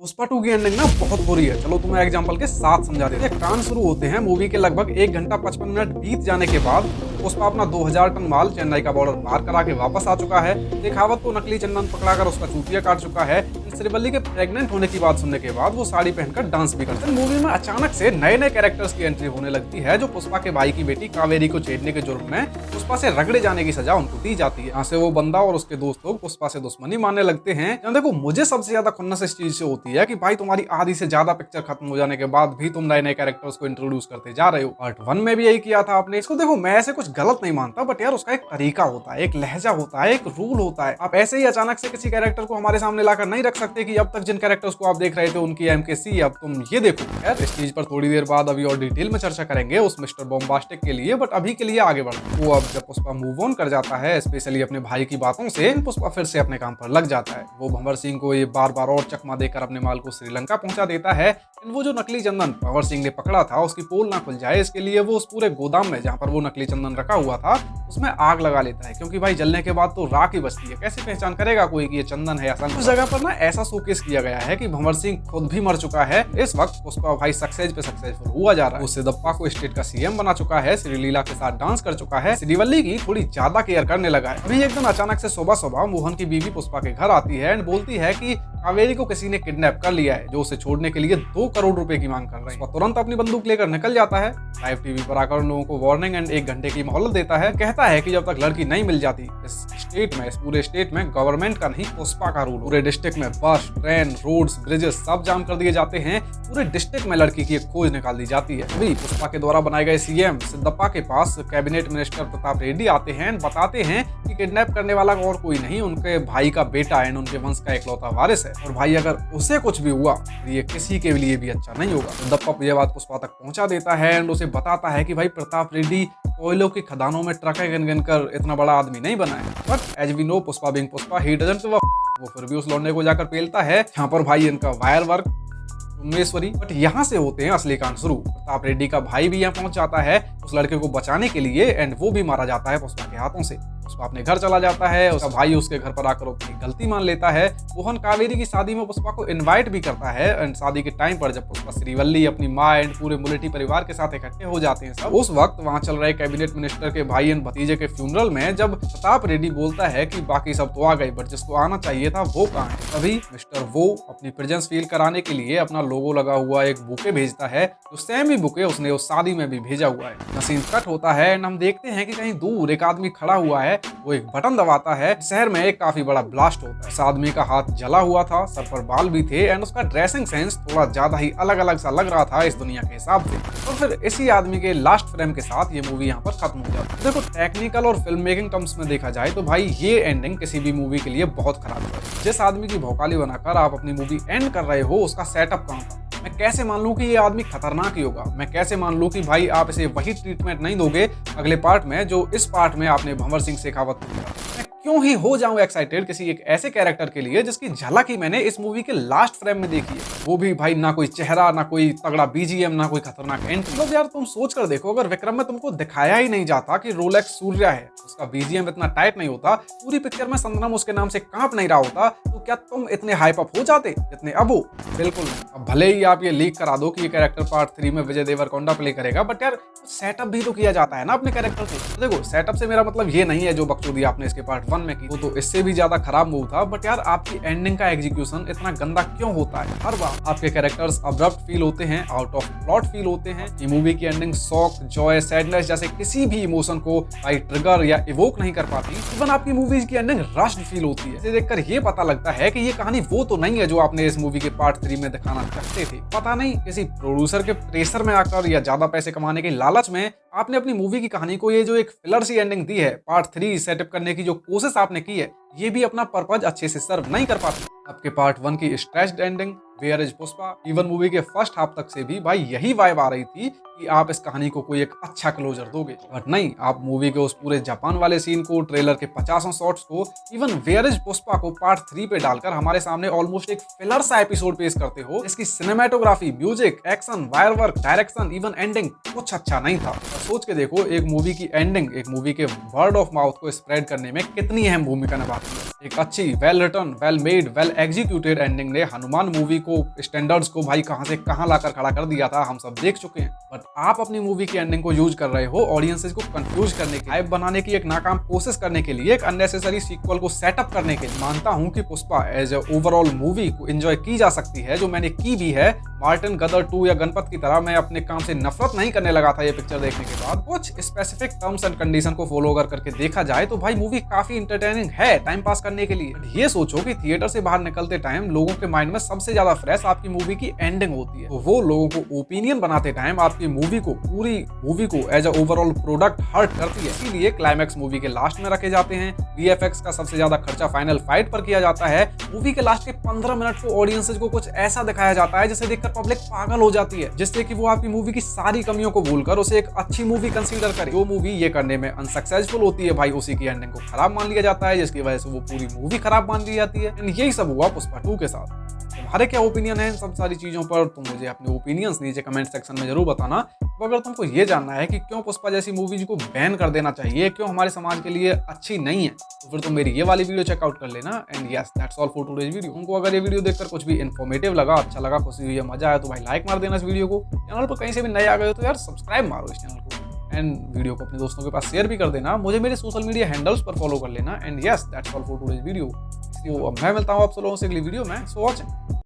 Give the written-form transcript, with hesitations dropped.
पुष्पा 2 की एंडिंग ना बहुत बुरी है। चलो तुम्हें एग्जांपल के साथ समझा देते हैं। कांड शुरू होते हैं मूवी के लगभग 1 घंटा 55 मिनट बीत जाने के बाद। पुष्पा अपना 2000 टन माल चेन्नई का बॉर्डर पार करा के वापस आ चुका है। शेखावत को नकली चंदन पकड़ाकर उसका चूतिया काट चुका है। श्रीवल्ली के प्रेग्नेंट होने की बात सुनने के बाद वो साड़ी पहनकर डांस भी करते हैं। मूवी में अचानक से नए नए कैरेक्टर्स की एंट्री होने लगती है, जो पुष्पा के भाई की बेटी कावेरी को छेड़ने के जुर्म में पुष्पा से रगड़े जाने की सजा उनको दी जाती है। यहाँ से वो बंदा और उसके दोस्त लोग पुष्पा से दुश्मनी मानने लगते हैं। देखो, मुझे सबसे ज्यादा खुन्नस इस चीज से होती है कि भाई तुम्हारी आधी से ज्यादा पिक्चर खत्म हो जाने के बाद भी तुम नए नए कैरेक्टर्स को इंट्रोड्यूस करते जा रहे हो। पार्ट 1 में भी यही किया था आपने। इसको देखो, मैं ऐसे कुछ गलत नहीं मानता, बट यार उसका एक तरीका होता है, एक लहजा होता है, एक रूल होता है। आप ऐसे ही अचानक से किसी कैरेक्टर को हमारे सामने लाकर नहीं रख सकते कि अब तक जिन कैरेक्टर्स को आप देख रहे थे उनकी एमकेसी अब तुम ये देखो। यार इस चीज पर थोड़ी देर बाद अभी और डिटेल में चर्चा करेंगे उस मिस्टर बॉम्बास्टिक के लिए, बट अभी के लिए आगे बढ़ो। वो अब जब पुष्पा मूव ऑन कर जाता है, स्पेशली अपने भाई की बातों से, पुष्पा फिर से अपने काम पर लग जाता है। वो भंवर सिंह को ये बार बार और चकमा देकर अपने माल को श्रीलंका पहुंचा देता है। वो जो नकली चंदन भंवर सिंह ने पकड़ा था उसकी पोल ना खुल जाए, इसके लिए वो उस पूरे गोदाम में जहां पर वो नकली चंदन रखा हुआ था उसमें आग लगा लेता है, क्योंकि भाई जलने के बाद तो राख ही बचती है। कैसे पहचान करेगा कोई कि ये चंदन है या सन। उस जगह पर ना ऐसा शोकेस किया गया है कि भंवर सिंह खुद भी मर चुका है। इस वक्त पुष्पा भाई सक्सेस पे सक्सेसफुल हुआ जा रहा है। वो सिद्धप्पा को स्टेट का सीएम बना चुका है, श्रीलीला के साथ डांस कर चुका है, श्रीवल्ली की थोड़ी ज्यादा केयर करने लगा है। अभी एक दिन अचानक से सुबह सुबह मोहन की बीवी पुष्पा के घर आती है एंड बोलती है कि कावेरी को किसी ने किडनैप कर लिया है, जो उसे छोड़ने के लिए 2 करोड़ रुपए की मांग कर रहे हैं। तुरंत अपनी बंदूक लेकर निकल जाता है। लाइव टीवी पर आकर लोगों को वार्निंग एंड 1 घंटे की मोहलत देता है। कहता है कि जब तक लड़की नहीं मिल जाती इस स्टेट में, इस पूरे स्टेट में गवर्नमेंट का नहीं पुष्पा का रूल। पूरे डिस्ट्रिक्ट में बस, ट्रेन, रोड्स, ब्रिजेस सब जाम कर दिए जाते हैं। पूरे डिस्ट्रिक्ट में लड़की की एक खोज निकाल दी जाती है। अभी पुष्पा के द्वारा बनाए गए सीएम सिद्धप्पा के पास कैबिनेट मिनिस्टर प्रताप रेड्डी आते हैं, बताते हैं कि किडनैप करने वाला और कोई नहीं, उनके भाई का बेटा एंड उनके वंश का इकलौता वारिस है, और भाई अगर उसे कुछ भी हुआ तो ये किसी के लिए भी अच्छा नहीं होगा। सिद्धप्पा ये बात पुष्पा तक पहुंचा देता है एंड उसे बताता है कि भाई प्रताप रेड्डी कोयलों की खदानों में ट्रकें गिन कर इतना बड़ा आदमी नहीं बना है, but as we know Pushpa being Pushpa he doesn't give a वो फिर भी उस लौंडे को जाकर पेलता है। यहाँ पर भाई इनका वायर वर्क उमेश्वरी। बट यहाँ से होते हैं असली कांड शुरू। प्रताप रेड्डी का भाई भी यहाँ पहुंच जाता है उस लड़के को बचाने के लिए एंड वो भी मारा जाता है पुष्पा के हाथों से। पुष्पा अपने घर चला जाता है, उसका भाई उसके घर पर आकर अपनी गलती मान लेता है। मोहन कावेरी की शादी में पुष्पा को इनवाइट भी करता है एंड शादी के टाइम पर जब पुष्पा श्रीवल्ली अपनी माँ एंड पूरे मुलेठी परिवार के साथ इकट्ठे हो जाते हैं सब, उस वक्त वहाँ चल रहे कैबिनेट मिनिस्टर के भाई एंड भतीजे के फ्यूनरल में जब प्रताप रेड्डी बोलता है कि बाकी सब तो आ गए बट जिसको आना चाहिए था वो कहाँ है, तभी मिस्टर वो अपनी प्रेजेंस फील कराने के लिए अपना लोगो लगा हुआ एक बुके भेजता है। तो सेम ही बुके उसने उस शादी में भी भेजा हुआ है। सीन कट होता है एंड हम देखते हैं कि कहीं दूर एक आदमी खड़ा हुआ है, वो एक बटन दबाता है। शहर में एक काफी बड़ा ब्लास्ट होता है। इस आदमी का हाथ जला हुआ था, सर पर बाल भी थे एंड उसका ड्रेसिंग सेंस थोड़ा ज्यादा ही अलग अलग सा लग रहा था इस दुनिया के हिसाब से। और फिर इसी आदमी के लास्ट फ्रेम के साथ ये मूवी यहाँ पर खत्म हो जाती है। देखो, टेक्निकल और फिल्म मेकिंग टर्म्स में देखा जाए तो भाई ये एंडिंग किसी भी मूवी के लिए बहुत खराब है। जिस आदमी की भौकाली बनाकर आप अपनी मूवी एंड कर रहे हो उसका सेटअप कहाँ था? मैं कैसे मान लूं कि ये आदमी खतरनाक ही होगा? मैं कैसे मान लूं कि भाई आप इसे वही ट्रीटमेंट नहीं दोगे अगले पार्ट में जो इस पार्ट में आपने भंवर सिंह शेखावत को दिया? मैं क्यों ही हो जाऊं एक्साइटेड किसी एक ऐसे कैरेक्टर के लिए जिसकी झलक ही मैंने इस मूवी के लास्ट फ्रेम में देखी है, वो भी भाई ना कोई चेहरा, ना कोई तगड़ा बीजीएम, ना कोई खतरनाक एंट्री। मतलब यार तुम सोच कर देखो, अगर विक्रम में तुमको दिखाया ही नहीं जाता कि रोलेक्स सूर्या है, उसका बीजीएम इतना टाइट नहीं होता, पूरी पिक्चर में संदनम उसके नाम से कांप नहीं रहा होता, तो क्या तुम इतने हाइप अप हो जाते जितने अब हो? बिल्कुल नहीं। अब भले ही आप ये लीक करा दो कि ये कैरेक्टर पार्ट 3 में विजय देवरकोंडा प्ले करेगा, बट यार सेटअप भी तो किया जाता है ना अपने कैरेक्टर से। तो देखो, सेटअप से मेरा मतलब ये नहीं है जो बकचोदी आपने इसके पार्ट 1 में की, वो तो इससे भी ज्यादा खराब मूव था। बट यार आपकी एंडिंग का एग्जीक्यूशन इतना गंदा क्यों होता है? हर बार आपके कैरेक्टर्स अब्रप्ट फील होते हैं, आउट ऑफ प्लॉट फील होते हैं। ये मूवी की एंडिंग शॉक, जॉय, सैडनेस जैसे किसी भी इमोशन को भाई ट्रिगर या इवोक नहीं कर पाती। इवन आपकी मूवीज की एंडिंग रश्ड फील होती है। इसे देखकर ये पता लगता है कि ये कहानी वो तो नहीं है जो आपने इस मूवी के पार्ट 3 में दिखाना चाहते थे। पता नहीं किसी प्रोड्यूसर के प्रेशर में आकर या ज्यादा पैसे कमाने के लालच में आपने अपनी मूवी की कहानी को ये जो एक फिलर सी एंडिंग दी है, पार्ट 3 सेटअप करने की जो कोशिश आपने की है, ये भी अपना पर्पज अच्छे से सर्व नहीं कर पाती। आपके पार्ट 1 की stretched ending, where is Pushpa, even movie के फर्स्ट हाफ तक से भी भाई यही वाइब आ रही थी कि आप इस कहानी को कोई एक अच्छा क्लोजर दोगे, बट नहीं, आप मूवी के उस पूरे जापान वाले सीन को, ट्रेलर के 50 शॉट्स को, इवन वेयर इज पुष्पा को पार्ट 3 पे डालकर हमारे सामने ऑलमोस्ट एक फिलर सा एपिसोड पेश करते हो। इसकी cinematography, music, action, wire work, direction, even ending कुछ अच्छा नहीं था। सोच के देखो, एक मूवी की एंडिंग एक मूवी के वर्ड ऑफ माउथ को स्प्रेड करने में कितनी अहम भूमिका निभाती है। एक अच्छी well written, well made, well executed ending ने हनुमान मूवी को स्टैंडर्ड्स को भाई कहां से कहां लाकर खड़ा कर दिया था, हम सब देख चुके हैं। बट आप अपनी मूवी की एंडिंग को यूज कर रहे हो ऑडियंसेस को कंफ्यूज करने के, हाइप बनाने की एक नाकाम कोशिश करने के लिए, एक अननेसेसरी सीक्वल को सेटअप करने के लिए। मानता हूं कि Pushpa as a overall movie को एंजॉय की जा सकती है, जो मैंने की भी है। मार्टिन, गदर 2 या गणपत की तरह मैं अपने काम से नफरत नहीं करने लगा था ये पिक्चर देखने के बाद। कुछ स्पेसिफिक टर्म्स एंड कंडीशन को फॉलो करके देखा जाए तो भाई मूवी काफी इंटरटेनिंग है टाइम पास करने के लिए। ये सोचो कि थिएटर से बाहर निकलते टाइम लोगों के माइंड में सबसे ज्यादा फ्रेश आपकी मूवी की एंडिंग होती है, तो वो लोगों को ओपिनियन बनाते टाइम आपकी मूवी को, पूरी मूवी को as a overall product hurt करती है। इसीलिए क्लाइमैक्स मूवी के लास्ट में रखे जाते हैं। वीएफएक्स का सबसे ज्यादा खर्चा फाइनल फाइट पर किया जाता है। मूवी के लास्ट के 15 मिनट को ऑडियंसेस को कुछ ऐसा दिखाया जाता है जिसे देखकर पब्लिक पागल हो जाती है, जिससे कि वो आपकी मूवी की सारी कमियों को भूलकर उसे एक अच्छी मूवी कंसीडर करे। जो मूवी ये करने में अनसक्सेसफुल होती है भाई, उसी की एंडिंग को खराब मान लिया जाता है, जिसकी वजह से वो पूरी मूवी खराब मान ली जाती है। यही सब हुआ पुष्पा 2 के साथ। तुम्हारे क्या ओपिनियन है इन सब सारी चीजों पर? तुम मुझे अपने ओपिनियंस नीचे कमेंट सेक्शन में जरूर बताना। तो अगर तुमको ये जानना है कि क्यों पुष्पा जैसी मूवीज को बैन कर देना चाहिए, क्यों हमारे समाज के लिए अच्छी नहीं है, तो फिर तुम मेरी ये वाली वीडियो चेकआउट कर लेना। And yes, that's all for today's video. तुमको अगर ये वीडियो देखकर कुछ भी इन्फॉर्मेटिव लगा, अच्छा लगा, खुशी हुई, मजा आया, तो भाई लाइक मार देना इस वीडियो को। चैनल पर कहीं से भी नए आ गए हो तो यार सब्सक्राइब मारो इस चैनल को। एंड वीडियो को अपने दोस्तों के पास शेयर भी कर देना। मुझे मेरे सोशल मीडिया हैंडल्स पर फॉलो कर लेना। And yes, that's all for today's video. मैं मिलता हूँ आप सब लोगों से अगली वीडियो में। सो वॉचिंग।